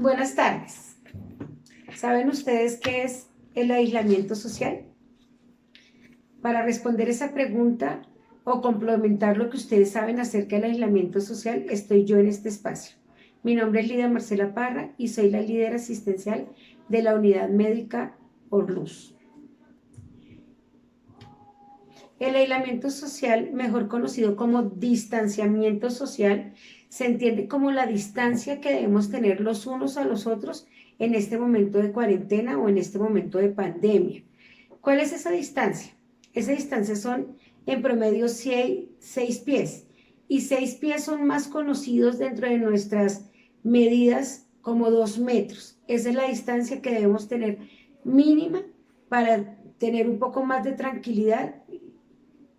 Buenas tardes. ¿Saben ustedes qué es el aislamiento social? Para responder esa pregunta o complementar lo que ustedes saben acerca del aislamiento social, estoy yo en este espacio. Mi nombre es Lidia Marcela Parra y soy la líder asistencial de la unidad médica Orluz. El aislamiento social, mejor conocido como distanciamiento social, se entiende como la distancia que debemos tener los unos a los otros en este momento de cuarentena o en este momento de pandemia. ¿Cuál es esa distancia? Esa distancia son en promedio 6 pies y 6 pies son más conocidos dentro de nuestras medidas como 2 metros. Esa es la distancia que debemos tener mínima para tener un poco más de tranquilidad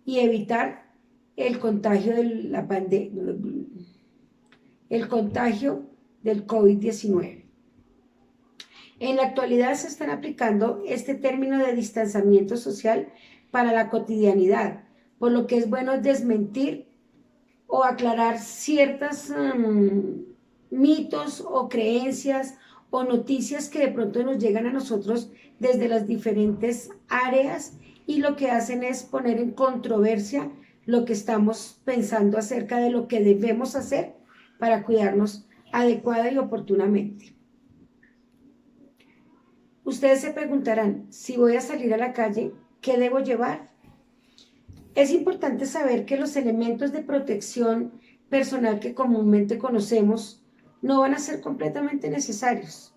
y evitar el contagio de la pandemia, el contagio del COVID-19. En la actualidad se están aplicando este término de distanciamiento social para la cotidianidad, por lo que es bueno desmentir o aclarar ciertos mitos o creencias o noticias que de pronto nos llegan a nosotros desde las diferentes áreas y lo que hacen es poner en controversia lo que estamos pensando acerca de lo que debemos hacer para cuidarnos adecuada y oportunamente. Ustedes se preguntarán, si voy a salir a la calle, ¿qué debo llevar? Es importante saber que los elementos de protección personal que comúnmente conocemos no van a ser completamente necesarios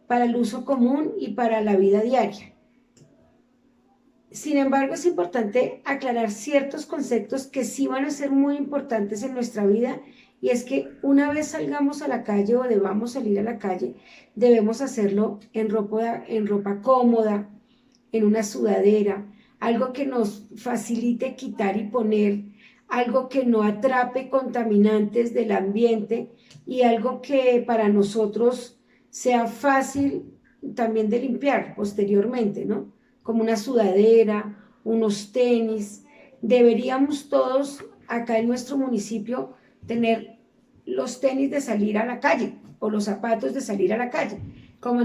para el uso común y para la vida diaria. Sin embargo, es importante aclarar ciertos conceptos que sí van a ser muy importantes en nuestra vida, y es que una vez salgamos a la calle o debamos salir a la calle, debemos hacerlo en ropa cómoda, en una sudadera, algo que nos facilite quitar y poner, algo que no atrape contaminantes del ambiente y algo que para nosotros sea fácil también de limpiar posteriormente, ¿no? Como una sudadera, unos tenis. Deberíamos todos acá en nuestro municipio tener los tenis de salir a la calle o los zapatos de salir a la calle. Como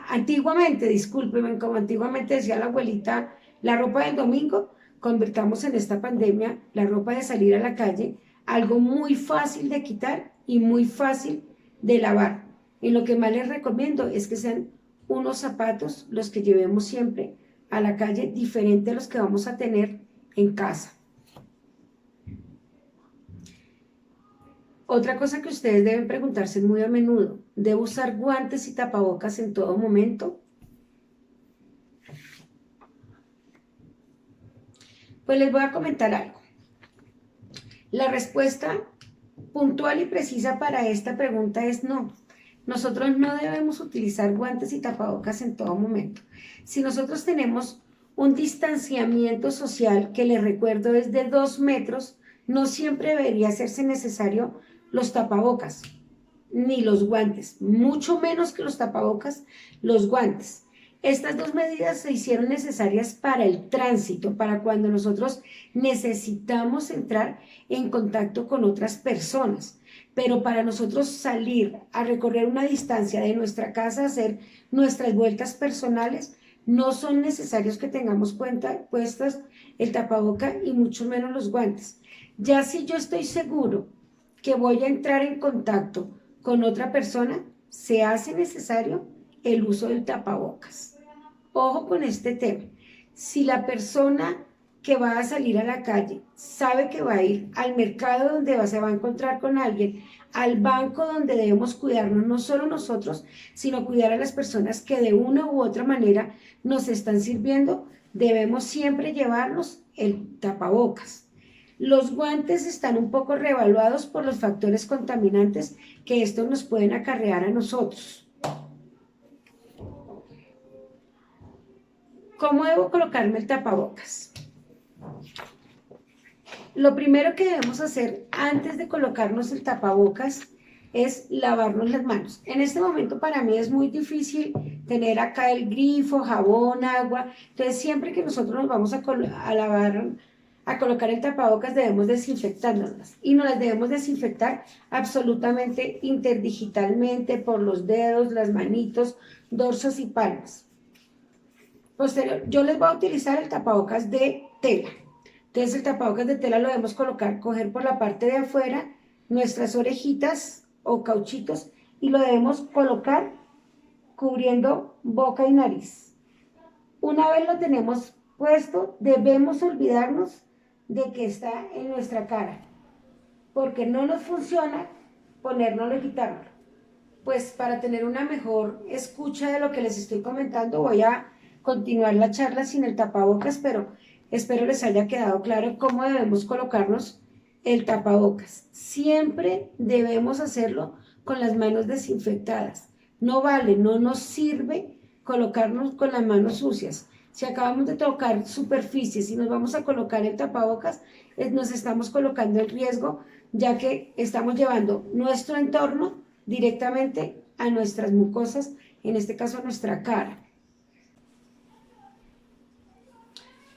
antiguamente, discúlpenme, como antiguamente decía la abuelita, la ropa del domingo, convirtamos en esta pandemia la ropa de salir a la calle algo muy fácil de quitar y muy fácil de lavar. Y lo que más les recomiendo es que sean unos zapatos los que llevemos siempre a la calle, diferente a los que vamos a tener en casa. Otra cosa que ustedes deben preguntarse muy a menudo, ¿debo usar guantes y tapabocas en todo momento? Pues les voy a comentar algo. La respuesta puntual y precisa para esta pregunta es no. Nosotros no debemos utilizar guantes y tapabocas en todo momento. Si nosotros tenemos un distanciamiento social, que les recuerdo es de 2 metros, no siempre debería hacerse necesario los tapabocas ni los guantes, mucho menos que los tapabocas, los guantes. Estas dos medidas se hicieron necesarias para el tránsito, para cuando nosotros necesitamos entrar en contacto con otras personas. Pero para nosotros salir a recorrer una distancia de nuestra casa, hacer nuestras vueltas personales, no son necesarios que tengamos puestas el tapaboca y mucho menos los guantes. Ya si yo estoy seguro que voy a entrar en contacto con otra persona, se hace necesario el uso del tapabocas. Ojo con este tema. Si la persona que va a salir a la calle sabe que va a ir al mercado donde se va a encontrar con alguien, al banco donde debemos cuidarnos, no solo nosotros, sino cuidar a las personas que de una u otra manera nos están sirviendo, debemos siempre llevarnos el tapabocas. Los guantes están un poco revaluados por los factores contaminantes que estos nos pueden acarrear a nosotros. ¿Cómo debo colocarme el tapabocas? Lo primero que debemos hacer antes de colocarnos el tapabocas es lavarnos las manos. En este momento para mí es muy difícil tener acá el grifo, jabón, agua. Entonces siempre que nosotros nos vamos a lavar a colocar el tapabocas debemos desinfectándolas y nos las debemos desinfectar absolutamente interdigitalmente por los dedos, las manitos, dorsos y palmas. Posterior, yo les voy a utilizar el tapabocas de tela. Entonces el tapabocas de tela lo debemos colocar, coger por la parte de afuera nuestras orejitas o cauchitos y lo debemos colocar cubriendo boca y nariz. Una vez lo tenemos puesto, debemos olvidarnos de que está en nuestra cara, porque no nos funciona ponérnoslo y quitárnoslo. Pues para tener una mejor escucha de lo que les estoy comentando, voy a continuar la charla sin el tapabocas, pero espero les haya quedado claro cómo debemos colocarnos el tapabocas. Siempre debemos hacerlo con las manos desinfectadas. No vale, no nos sirve colocarnos con las manos sucias. Si acabamos de tocar superficies y nos vamos a colocar el tapabocas, nos estamos colocando en riesgo, ya que estamos llevando nuestro entorno directamente a nuestras mucosas, en este caso a nuestra cara.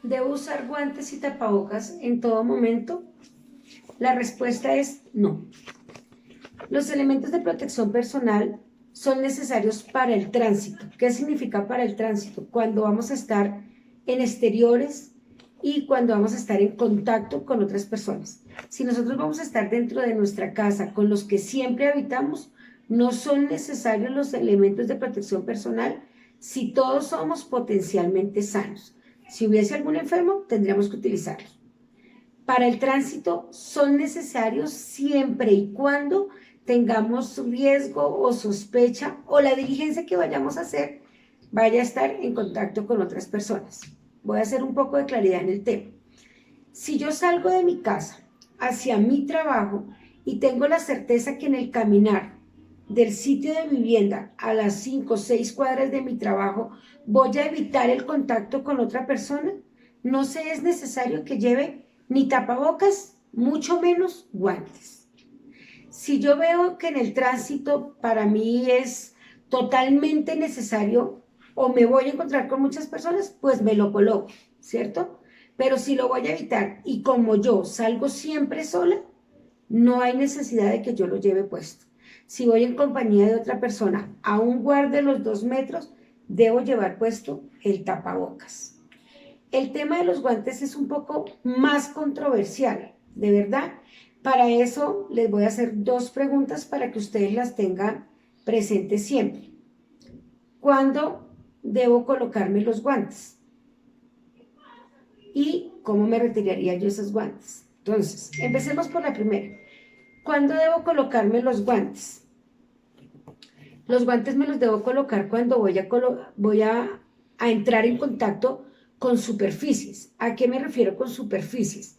¿Debo usar guantes y tapabocas en todo momento? La respuesta es no. Los elementos de protección personal son necesarios para el tránsito. ¿Qué significa para el tránsito? Cuando vamos a estar en exteriores y cuando vamos a estar en contacto con otras personas. Si nosotros vamos a estar dentro de nuestra casa con los que siempre habitamos, no son necesarios los elementos de protección personal si todos somos potencialmente sanos. Si hubiese algún enfermo, tendríamos que utilizarlos. Para el tránsito son necesarios siempre y cuando tengamos riesgo o sospecha o la diligencia que vayamos a hacer vaya a estar en contacto con otras personas. Voy a hacer un poco de claridad en el tema. Si yo salgo de mi casa hacia mi trabajo y tengo la certeza que en el caminar del sitio de vivienda a las 5 o 6 cuadras de mi trabajo voy a evitar el contacto con otra persona, no se es necesario que lleve ni tapabocas, mucho menos guantes. Si yo veo que en el tránsito para mí es totalmente necesario o me voy a encontrar con muchas personas, pues me lo coloco, ¿cierto? Pero si lo voy a evitar y como yo salgo siempre sola, no hay necesidad de que yo lo lleve puesto. Si voy en compañía de otra persona, aún guarde los 2 metros, debo llevar puesto el tapabocas. El tema de los guantes es un poco más controversial, de verdad. Para eso les voy a hacer 2 preguntas para que ustedes las tengan presentes siempre. ¿Cuándo debo colocarme los guantes? ¿Y cómo me retiraría yo esos guantes? Entonces, empecemos por la primera. ¿Cuándo debo colocarme los guantes? Los guantes me los debo colocar cuando voy a entrar en contacto con superficies. ¿A qué me refiero con superficies?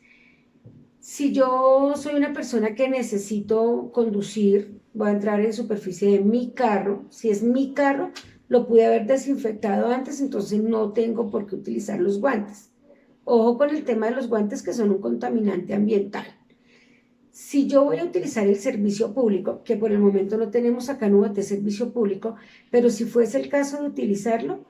Si yo soy una persona que necesito conducir, voy a entrar en superficie de mi carro. Si es mi carro, lo pude haber desinfectado antes, entonces no tengo por qué utilizar los guantes. Ojo con el tema de los guantes, que son un contaminante ambiental. Si yo voy a utilizar el servicio público, que por el momento no tenemos acá en UBT servicio público, pero si fuese el caso de utilizarlo,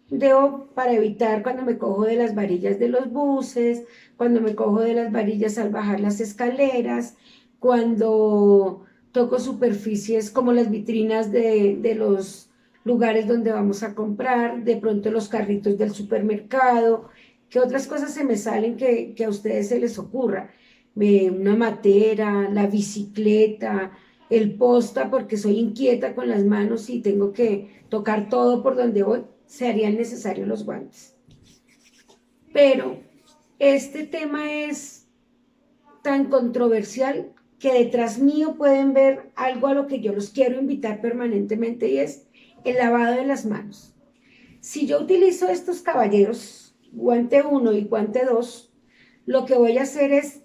debo, para evitar cuando me cojo de las varillas de los buses, cuando me cojo de las varillas al bajar las escaleras, cuando toco superficies como las vitrinas de los lugares donde vamos a comprar, de pronto los carritos del supermercado, ¿qué otras cosas se me salen que a ustedes se les ocurra? Una matera, la bicicleta, el posta, porque soy inquieta con las manos y tengo que tocar todo por donde voy, se harían necesarios los guantes. Pero este tema es tan controversial que detrás mío pueden ver algo a lo que yo los quiero invitar permanentemente, y es el lavado de las manos. Si yo utilizo estos caballeros, guante 1 y guante 2, lo que voy a hacer es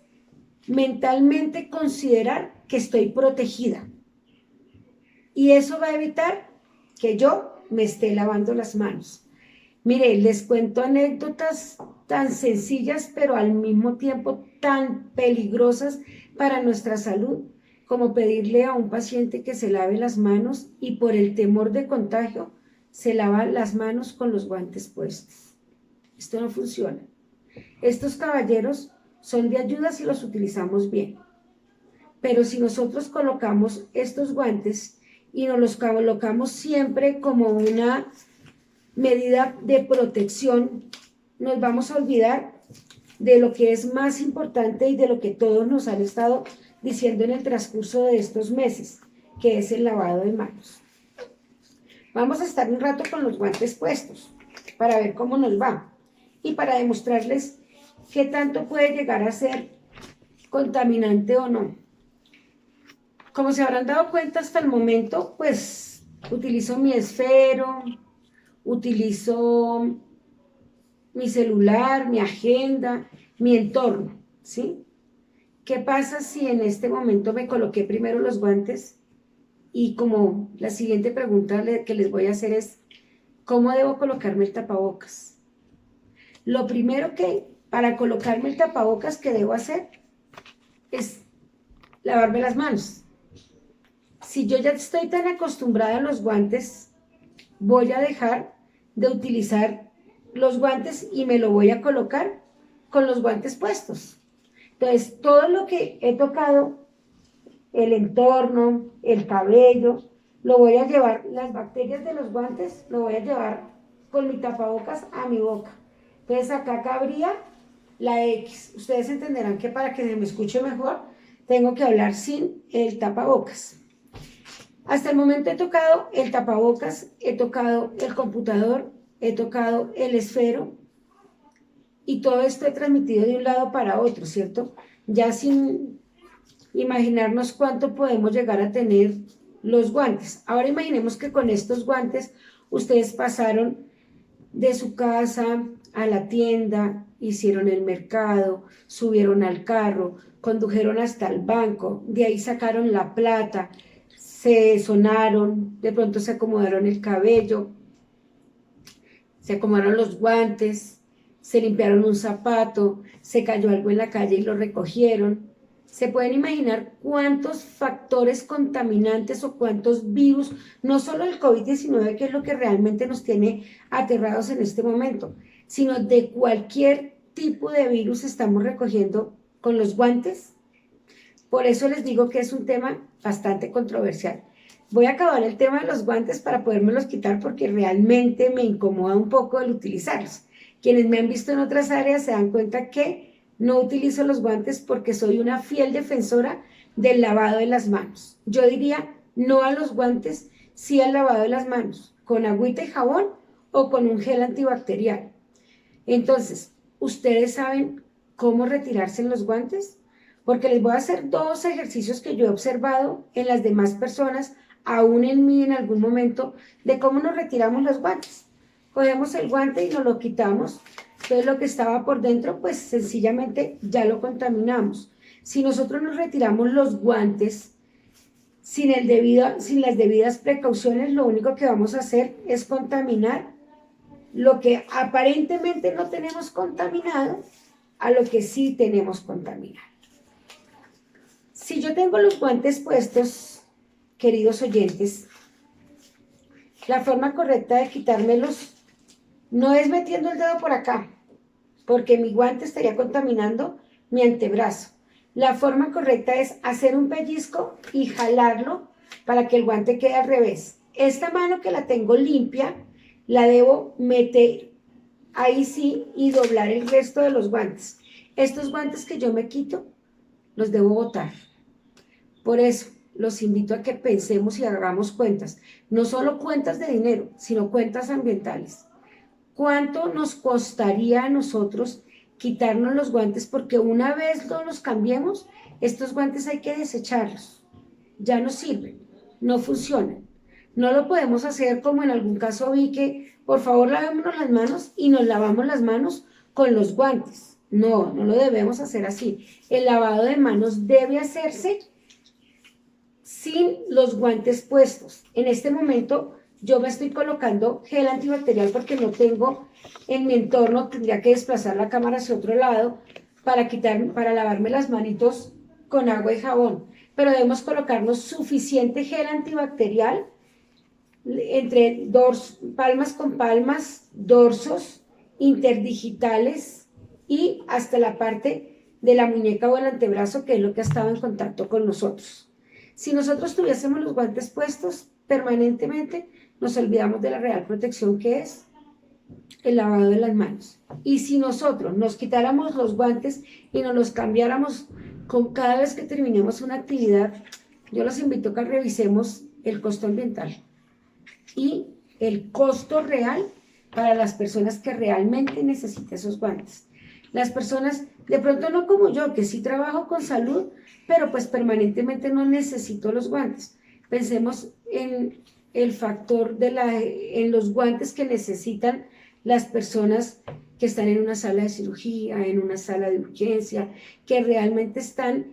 mentalmente considerar que estoy protegida. Y eso va a evitar que yo me esté lavando las manos. Mire, les cuento anécdotas tan sencillas, pero al mismo tiempo tan peligrosas para nuestra salud, como pedirle a un paciente que se lave las manos y por el temor de contagio se lava las manos con los guantes puestos. Esto no funciona. Estos caballeros son de ayuda si los utilizamos bien. Pero si nosotros colocamos estos guantes y nos los colocamos siempre como una medida de protección, nos vamos a olvidar de lo que es más importante y de lo que todos nos han estado diciendo en el transcurso de estos meses, que es el lavado de manos. Vamos a estar un rato con los guantes puestos para ver cómo nos va y para demostrarles qué tanto puede llegar a ser contaminante o no. Como se habrán dado cuenta hasta el momento, pues utilizo mi esfero, utilizo mi celular, mi agenda, mi entorno, ¿sí? ¿Qué pasa si en este momento me coloqué primero los guantes? Y como la siguiente pregunta que les voy a hacer es, ¿cómo debo colocarme el tapabocas? Lo primero que, para colocarme el tapabocas que debo hacer es lavarme las manos. Si yo ya estoy tan acostumbrada a los guantes, voy a dejar de utilizar los guantes y me lo voy a colocar con los guantes puestos. Entonces, todo lo que he tocado, el entorno, el cabello, lo voy a llevar, las bacterias de los guantes, lo voy a llevar con mi tapabocas a mi boca. Entonces, acá cabría la X. Ustedes entenderán que para que se me escuche mejor, tengo que hablar sin el tapabocas. Hasta el momento he tocado el tapabocas, he tocado el computador, he tocado el esfero y todo esto he transmitido de un lado para otro, ¿cierto? Ya sin imaginarnos cuánto podemos llegar a tener los guantes. Ahora imaginemos que con estos guantes ustedes pasaron de su casa a la tienda, hicieron el mercado, subieron al carro, condujeron hasta el banco, de ahí sacaron la plata, se sonaron, de pronto se acomodaron el cabello, se acomodaron los guantes, se limpiaron un zapato, se cayó algo en la calle y lo recogieron. Se pueden imaginar cuántos factores contaminantes o cuántos virus, no solo el COVID-19, que es lo que realmente nos tiene aterrados en este momento, sino de cualquier tipo de virus estamos recogiendo con los guantes. Por eso les digo que es un tema bastante controversial. Voy a acabar el tema de los guantes para podérmelos quitar porque realmente me incomoda un poco el utilizarlos. Quienes me han visto en otras áreas se dan cuenta que no utilizo los guantes porque soy una fiel defensora del lavado de las manos. Yo diría no a los guantes, sí al lavado de las manos, con agüita y jabón o con un gel antibacterial. Entonces, ¿ustedes saben cómo retirarse los guantes? Porque les voy a hacer dos ejercicios que yo he observado en las demás personas, aún en mí en algún momento, de cómo nos retiramos los guantes. Cogemos el guante y nos lo quitamos, entonces lo que estaba por dentro, pues sencillamente ya lo contaminamos. Si nosotros nos retiramos los guantes sin las debidas precauciones, lo único que vamos a hacer es contaminar lo que aparentemente no tenemos contaminado a lo que sí tenemos contaminado. Si yo tengo los guantes puestos, queridos oyentes, la forma correcta de quitármelos no es metiendo el dedo por acá, porque mi guante estaría contaminando mi antebrazo. La forma correcta es hacer un pellizco y jalarlo para que el guante quede al revés. Esta mano que la tengo limpia, la debo meter ahí sí y doblar el resto de los guantes. Estos guantes que yo me quito, los debo botar. Por eso, los invito a que pensemos y hagamos cuentas, no solo cuentas de dinero, sino cuentas ambientales. ¿Cuánto nos costaría a nosotros quitarnos los guantes? Porque una vez los cambiemos, estos guantes hay que desecharlos. Ya no sirven, no funcionan. No lo podemos hacer como en algún caso vi que, por favor, lavémonos las manos y nos lavamos las manos con los guantes. No, no lo debemos hacer así. El lavado de manos debe hacerse sin los guantes puestos. En este momento yo me estoy colocando gel antibacterial porque no tengo en mi entorno, tendría que desplazar la cámara hacia otro lado para lavarme las manitos con agua y jabón. Pero debemos colocarnos suficiente gel antibacterial entre palmas con palmas, dorsos, interdigitales y hasta la parte de la muñeca o el antebrazo, que es lo que ha estado en contacto con nosotros. Si nosotros tuviésemos los guantes puestos permanentemente, nos olvidamos de la real protección que es el lavado de las manos. Y si nosotros nos quitáramos los guantes y nos los cambiáramos con cada vez que terminemos una actividad, yo los invito a que revisemos el costo ambiental y el costo real para las personas que realmente necesitan esos guantes. Las personas, de pronto no como yo, que sí trabajo con salud, pero pues permanentemente no necesito los guantes. Pensemos en el factor en los guantes que necesitan las personas que están en una sala de cirugía, en una sala de urgencia, que realmente están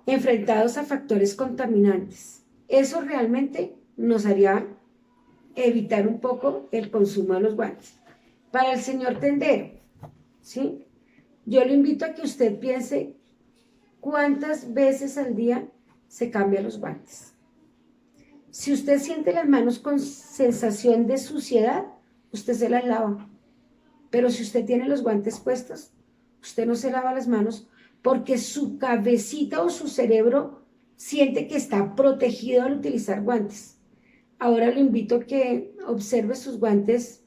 enfrentados a factores contaminantes. Eso realmente nos haría evitar un poco el consumo de los guantes. Para el señor tendero, ¿sí? Yo lo invito a que usted piense cuántas veces al día se cambian los guantes. Si usted siente las manos con sensación de suciedad, usted se las lava. Pero si usted tiene los guantes puestos, usted no se lava las manos porque su cabecita o su cerebro siente que está protegido al utilizar guantes. Ahora lo invito a que observe sus guantes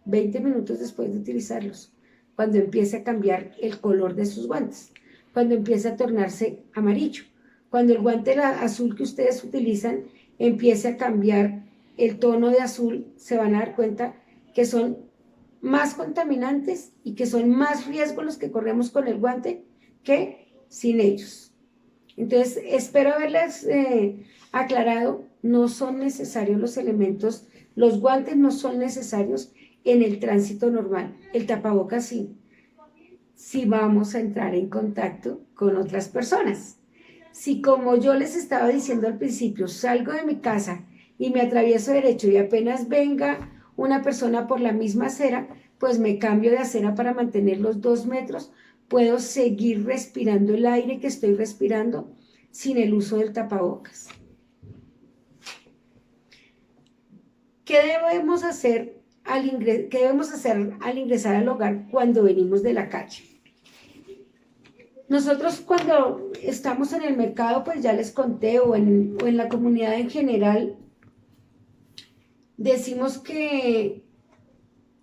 20 minutos después de utilizarlos, cuando empiece a cambiar el color de sus guantes, cuando empiece a tornarse amarillo, cuando el guante azul que ustedes utilizan empiece a cambiar el tono de azul, se van a dar cuenta que son más contaminantes y que son más riesgos los que corremos con el guante que sin ellos. Entonces, espero haberles aclarado, no son necesarios los elementos, los guantes no son necesarios en el tránsito normal, el tapabocas sí, si vamos a entrar en contacto con otras personas. Si, como yo les estaba diciendo al principio, salgo de mi casa y me atravieso derecho y apenas venga una persona por la misma acera, pues me cambio de acera para mantener los 2 metros, puedo seguir respirando el aire que estoy respirando sin el uso del tapabocas. ¿Qué debemos hacer al ingresar al hogar cuando venimos de la calle? Nosotros cuando estamos en el mercado, pues ya les conté, o en la comunidad en general, decimos que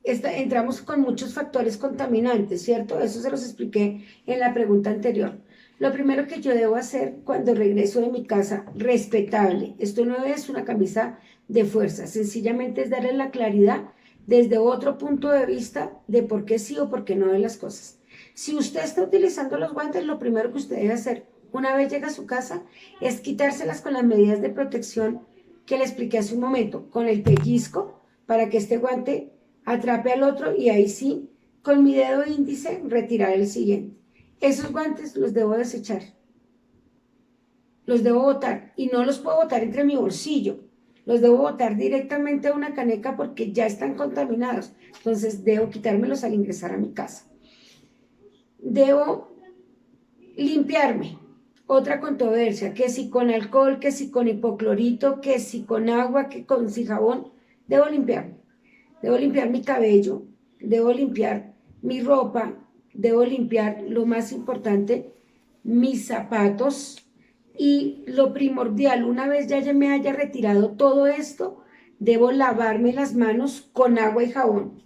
entramos con muchos factores contaminantes, ¿cierto? Eso se los expliqué en la pregunta anterior. Lo primero que yo debo hacer cuando regreso de mi casa, respetable, esto no es una camisa de fuerza, sencillamente es darle la claridad desde otro punto de vista de por qué sí o por qué no de las cosas. Si usted está utilizando los guantes, lo primero que usted debe hacer una vez llega a su casa es quitárselas con las medidas de protección que le expliqué hace un momento, con el pellizco para que este guante atrape al otro y ahí sí, con mi dedo índice, retirar el siguiente. Esos guantes los debo desechar, los debo botar y no los puedo botar entre mi bolsillo, los debo botar directamente a una caneca porque ya están contaminados, entonces debo quitármelos al ingresar a mi casa. Debo limpiarme, otra controversia, que si con alcohol, que si con hipoclorito, que si con agua, que con si jabón, debo limpiarme. Debo limpiar mi cabello, debo limpiar mi ropa, debo limpiar, lo más importante, mis zapatos y lo primordial, una vez ya me haya retirado todo esto, debo lavarme las manos con agua y jabón.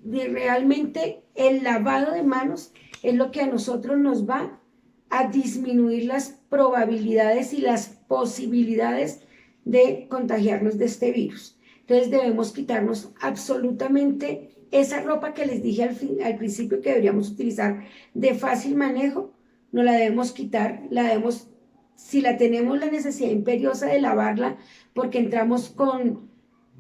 Y realmente el lavado de manos es lo que a nosotros nos va a disminuir las probabilidades y las posibilidades de contagiarnos de este virus. Entonces debemos quitarnos absolutamente esa ropa que les dije al principio que deberíamos utilizar de fácil manejo, no la debemos quitar, si la tenemos la necesidad imperiosa de lavarla porque entramos con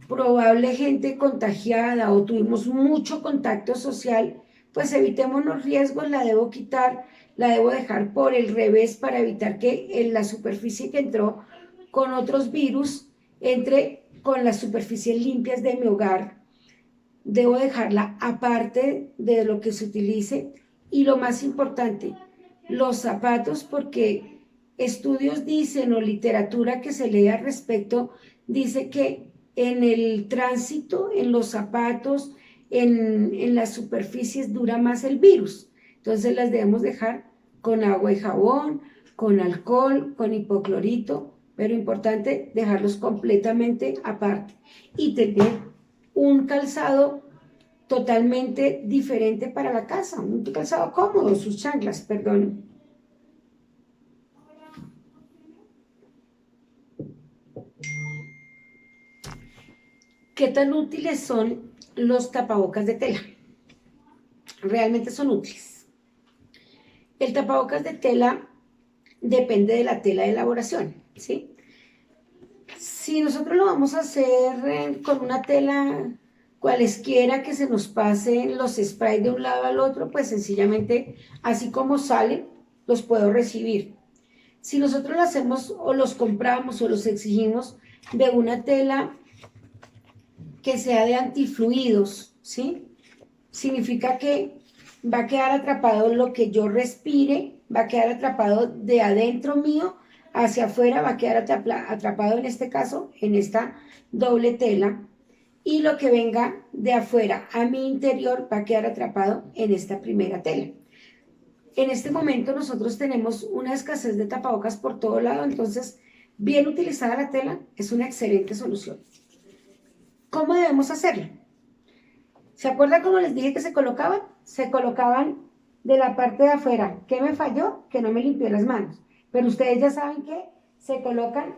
probable gente contagiada o tuvimos mucho contacto social, pues evitemos los riesgos, la debo quitar, la debo dejar por el revés para evitar que en la superficie que entró con otros virus entre con las superficies limpias de mi hogar. Debo dejarla aparte de lo que se utilice y lo más importante, los zapatos, porque estudios dicen o literatura que se lee al respecto dice que en el tránsito, en los zapatos, en las superficies dura más el virus. Entonces las debemos dejar con agua y jabón, con alcohol, con hipoclorito, pero importante dejarlos completamente aparte y tener un calzado totalmente diferente para la casa, un calzado cómodo, sus chanclas, perdón. ¿Qué tan útiles son los tapabocas de tela? Realmente son útiles. El tapabocas de tela depende de la tela de elaboración, ¿sí? Si nosotros lo vamos a hacer con una tela cualesquiera que se nos pasen los sprays de un lado al otro, pues sencillamente, así como salen, los puedo recibir. Si nosotros lo hacemos o los compramos o los exigimos de una tela que sea de antifluidos, ¿sí? Significa que va a quedar atrapado lo que yo respire, va a quedar atrapado de adentro mío hacia afuera, va a quedar atrapado en este caso, en esta doble tela, y lo que venga de afuera a mi interior va a quedar atrapado en esta primera tela. En este momento nosotros tenemos una escasez de tapabocas por todo lado, entonces bien utilizada la tela es una excelente solución. ¿Cómo debemos hacerlo? ¿Se acuerdan cómo les dije que se colocaban? Se colocaban de la parte de afuera. ¿Qué me falló? Que no me limpié las manos. Pero ustedes ya saben que se colocan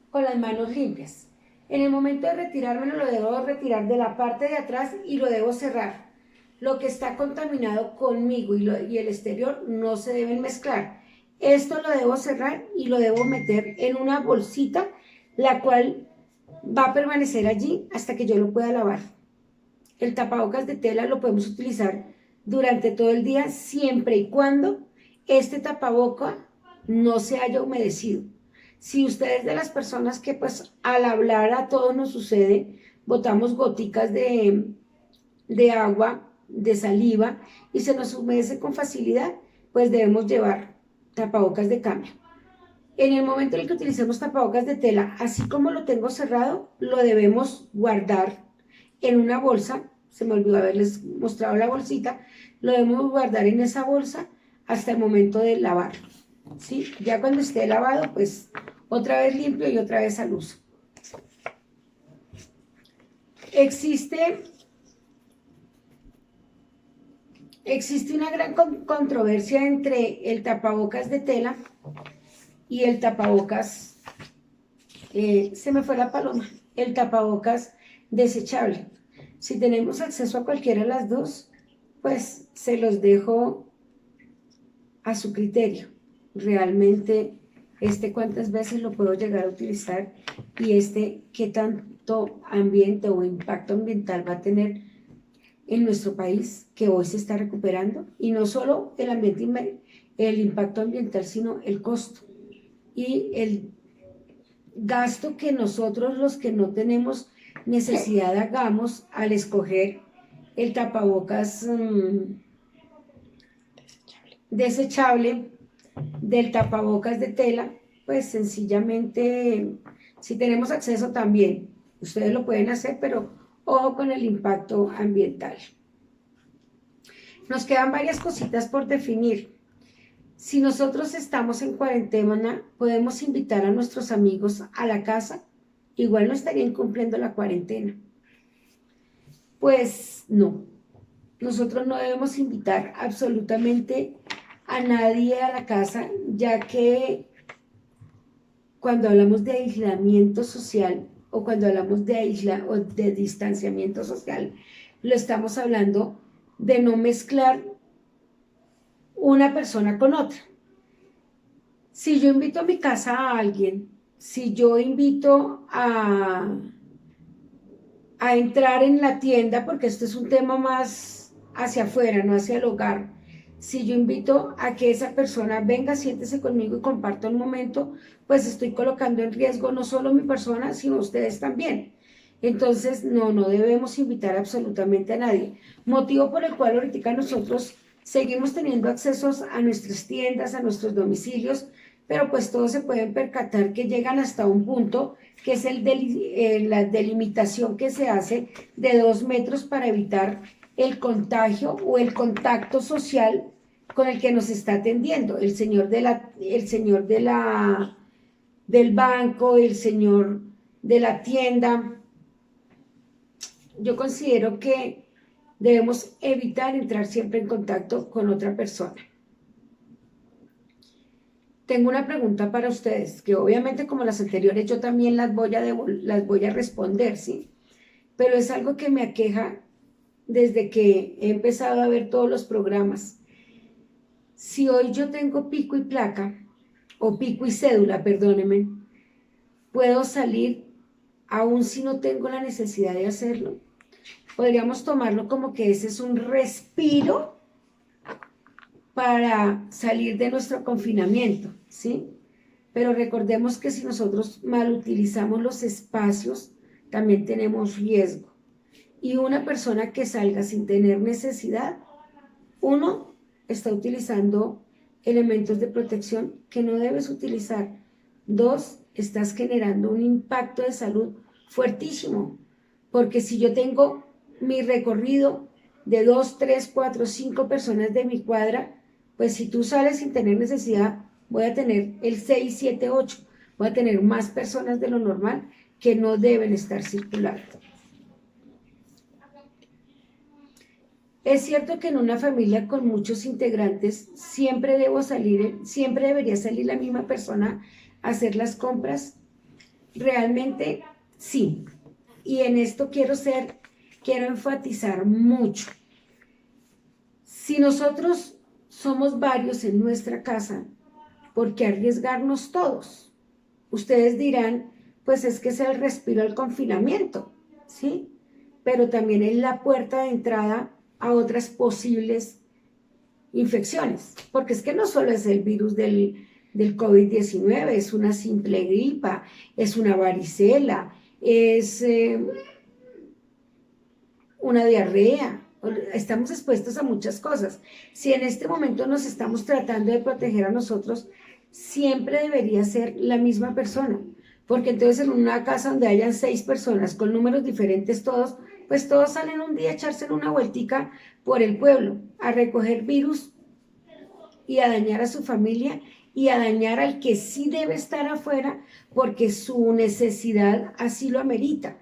con las manos limpias. En el momento de retirármelo lo debo retirar de la parte de atrás y lo debo cerrar. Lo que está contaminado conmigo y el exterior no se deben mezclar. Esto lo debo cerrar y lo debo meter en una bolsita, la cual va a permanecer allí hasta que yo lo pueda lavar. El tapabocas de tela lo podemos utilizar durante todo el día siempre y cuando este tapaboca no se haya humedecido. Si usted es de las personas que pues al hablar a todos nos sucede, botamos goticas de agua, de saliva y se nos humedece con facilidad, pues debemos llevar tapabocas de cambio. En el momento en el que utilicemos tapabocas de tela, así como lo tengo cerrado, lo debemos guardar en una bolsa. Se me olvidó haberles mostrado la bolsita. Lo debemos guardar en esa bolsa hasta el momento de lavarlo, ¿sí? Ya cuando esté lavado, pues otra vez limpio y otra vez al uso. Existe una gran controversia entre el tapabocas de tela y el tapabocas, se me fue la paloma, el tapabocas desechable. Si tenemos acceso a cualquiera de las dos, pues se los dejo a su criterio. Realmente, cuántas veces lo puedo llegar a utilizar y qué tanto ambiente o impacto ambiental va a tener en nuestro país, que hoy se está recuperando, y no solo el ambiente, el impacto ambiental, sino el costo y el gasto que nosotros, los que no tenemos necesidad, hagamos al escoger el tapabocas desechable del tapabocas de tela. Pues sencillamente, si tenemos acceso también, ustedes lo pueden hacer, pero ojo con el impacto ambiental. Nos quedan varias cositas por definir. Si nosotros estamos en cuarentena, podemos invitar a nuestros amigos a la casa, igual no estarían cumpliendo la cuarentena. Pues no, nosotros no debemos invitar absolutamente a nadie a la casa, ya que cuando hablamos de aislamiento social o cuando hablamos de distanciamiento social, lo estamos hablando de no mezclar una persona con otra. Si yo invito a mi casa a alguien, si yo invito a entrar en la tienda, porque esto es un tema más hacia afuera, no hacia el hogar, si yo invito a que esa persona venga, siéntese conmigo y comparta un momento, pues estoy colocando en riesgo no solo mi persona, sino ustedes también. Entonces, no debemos invitar absolutamente a nadie. Motivo por el cual ahorita nosotros seguimos teniendo accesos a nuestras tiendas, a nuestros domicilios, pero pues todos se pueden percatar que llegan hasta un punto que es la delimitación que se hace de 2 metros para evitar el contagio o el contacto social con el que nos está atendiendo, el señor del banco, el señor de la tienda. Yo considero que debemos evitar entrar siempre en contacto con otra persona. Tengo una pregunta para ustedes, que obviamente como las anteriores yo también las voy a responder, ¿sí? Pero es algo que me aqueja desde que he empezado a ver todos los programas. Si hoy yo tengo pico y placa, o pico y cédula, perdónenme, ¿puedo salir aún si no tengo la necesidad de hacerlo? Podríamos tomarlo como que ese es un respiro para salir de nuestro confinamiento, ¿sí? Pero recordemos que si nosotros mal utilizamos los espacios, también tenemos riesgo. Y una persona que salga sin tener necesidad, uno, está utilizando elementos de protección que no debes utilizar. Dos, estás generando un impacto de salud fuertísimo, porque si yo tengo mi recorrido de 2, 3, 4, 5 personas de mi cuadra, pues si tú sales sin tener necesidad, voy a tener el 6, 7, 8, voy a tener más personas de lo normal que no deben estar circulando. Es cierto que en una familia con muchos integrantes siempre debería salir la misma persona a hacer las compras. Realmente sí. Y en esto quiero enfatizar mucho. Si nosotros somos varios en nuestra casa, ¿por qué arriesgarnos todos? Ustedes dirán, pues es que es el respiro al confinamiento, ¿sí? Pero también es la puerta de entrada a otras posibles infecciones, porque es que no solo es el virus del COVID-19, es una simple gripa, es una varicela, es una diarrea, estamos expuestos a muchas cosas. Si en este momento nos estamos tratando de proteger a nosotros, siempre debería ser la misma persona, porque entonces en una casa donde hayan 6 personas con números diferentes todos, pues todos salen un día a echarse una vueltica por el pueblo, a recoger virus y a dañar a su familia y a dañar al que sí debe estar afuera porque su necesidad así lo amerita,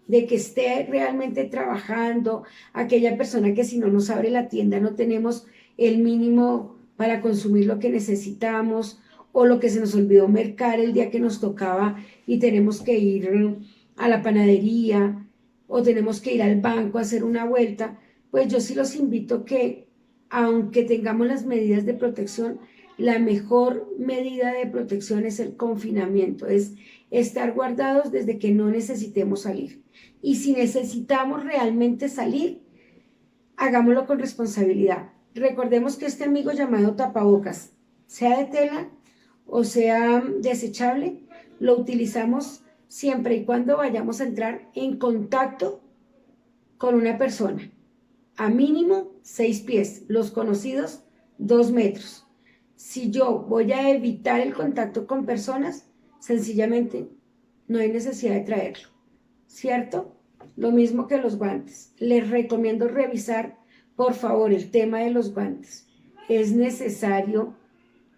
de que esté realmente trabajando, aquella persona que si no nos abre la tienda no tenemos el mínimo para consumir lo que necesitamos, o lo que se nos olvidó mercar el día que nos tocaba y tenemos que ir a la panadería, o tenemos que ir al banco a hacer una vuelta, pues yo sí los invito que, aunque tengamos las medidas de protección, la mejor medida de protección es el confinamiento, es estar guardados desde que no necesitemos salir. Y si necesitamos realmente salir, hagámoslo con responsabilidad. Recordemos que este amigo llamado tapabocas, sea de tela o sea desechable, lo utilizamos siempre y cuando vayamos a entrar en contacto con una persona. A mínimo 6 pies, los conocidos 2 metros. Si yo voy a evitar el contacto con personas, sencillamente no hay necesidad de traerlo, ¿cierto? Lo mismo que los guantes. Les recomiendo revisar, por favor, el tema de los guantes. Es necesario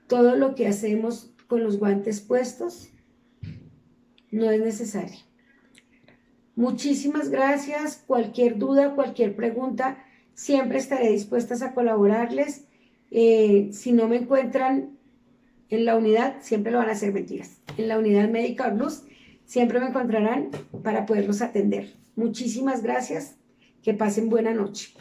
todo lo que hacemos con los guantes puestos, no es necesario. Muchísimas gracias. Cualquier duda, cualquier pregunta, siempre estaré dispuesta a colaborarles. Si no me encuentran en la unidad, siempre lo van a hacer mentiras. En la unidad médica Orluz, siempre me encontrarán para poderlos atender. Muchísimas gracias. Que pasen buena noche.